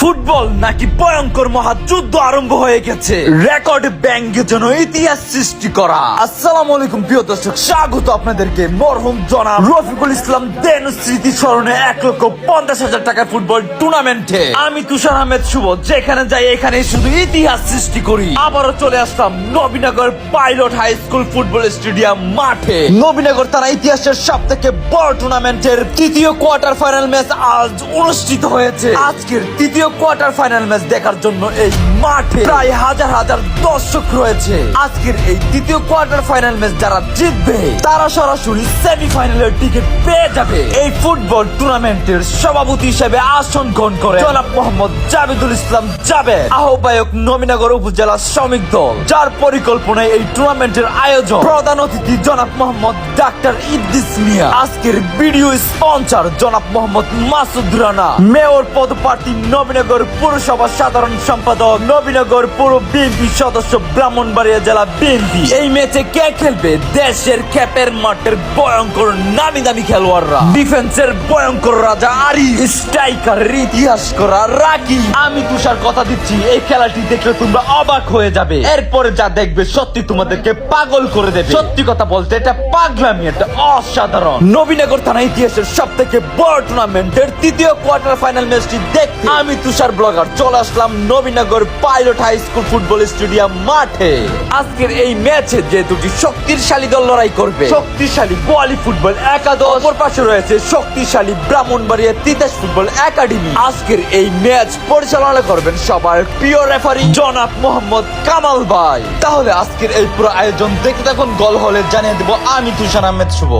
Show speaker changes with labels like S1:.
S1: Football নাকি ভয়ঙ্কর মহাযুদ্ধ আরম্ভ হয়ে গেছে রেকর্ড ব্যাংকের জন্য ইতিহাস সৃষ্টি করা। আসসালামু আলাইকুম প্রিয় দর্শক, স্বাগত আপনাদেরকে মরহুম জনাব রফিকুল ইসলাম দেনু স্মৃতি স্মরণে 1,50,000 টাকার ফুটবল টুর্নামেন্টে আমি তুষার আহমেদ শুভ যেখানে যাই এখানে শুধু ইতিহাস সৃষ্টি করি। আবারও চলে আসলাম Nabinagar pilot high school football stadium মাঠে। নবীনগর থানা ইতিহাসের সব থেকে বড় টুর্নামেন্টের তৃতীয় কোয়ার্টার ফাইনাল ম্যাচ আজ অনুষ্ঠিত হয়েছে। আজকের তৃতীয় কোয়ার্টার ফাইনাল ম্যাচ দেখার জন্য এই মাঠে প্রায় হাজার হাজার দর্শক রয়েছে। আজকের এই তৃতীয় কোয়ার্টার ফাইনাল ম্যাচ যারা জিতবে তারা সরাসরি সেমিফাইনালের টিকিট পেয়ে যাবে। এই ফুটবল টুর্নামেন্টের সভাপতি হিসেবে আসন গ্রহণ করে জনাব মোহাম্মদ জাবেদুল ইসলাম জাবেদ, আহ্বায়ক নবীনগর উপজেলা শ্রমিক দল, যার পরিকল্পনায় এই টুর্নামেন্টের আয়োজন। প্রধান অতিথি জনাব মোহাম্মদ ডাক্তার ইদ্রিস মিয়া। আজকের ভিডিও স্পন্সর জনাব মোহাম্মদ মাসুদ রানা, মেয়র পদপ্রার্থী নবীনগর পৌরসভা সাধারণ সম্পাদক, নবীনগর পৌর বিএনপি সদস্য, ব্রাহ্মণবাড়িয়া জেলা বিএনপি। এই ম্যাচে কে খেলবে? দেশের খ্যাপের মাঠের ভয়ঙ্কর নামি দামি খেলোয়াড়রা, ডিফেন্সের ভয়ঙ্কর রাজা আরি, স্ট্রাইকারের ইতিহাস করা রাকি। আমি তুষার কথা দিচ্ছি, এই খেলাটি দেখলে তোমরা অবাক হয়ে যাবে। এরপরে যা দেখবে সত্যি তোমাদেরকে পাগল করে দেবে। সত্যি কথা বলতে এটা পাগলামি, এটা অসাধারণ। নবীনগর থানা ইতিহাসের সব থেকে বড় টুর্নামেন্টের তৃতীয় কোয়ার্টার ফাইনাল ম্যাচটি দেখতে আমি তুষার ব্লগার চলে আসলাম Nabinagar pilot high school football stadium মাঠে। আজকের এই ম্যাচে যে দুটি শক্তিশালী দল লড়াই করবে, শক্তিশালী বোয়ালি ফুটবল একাদশ, অপর পাশে রয়েছে শক্তিশালী ব্রাহ্মণবাড়িয়া তিতাস ফুটবল একাডেমি। আজকের এই ম্যাচ পরিচালনা করবেন সবার প্রিয় রেফারি জনাব মোহাম্মদ কামাল ভাই। তাহলে আজকের এই পুরো আয়োজন দেখতে থাকুন, গোল হলে জানিয়ে দেব আমি তুষার আহমেদ শুভ।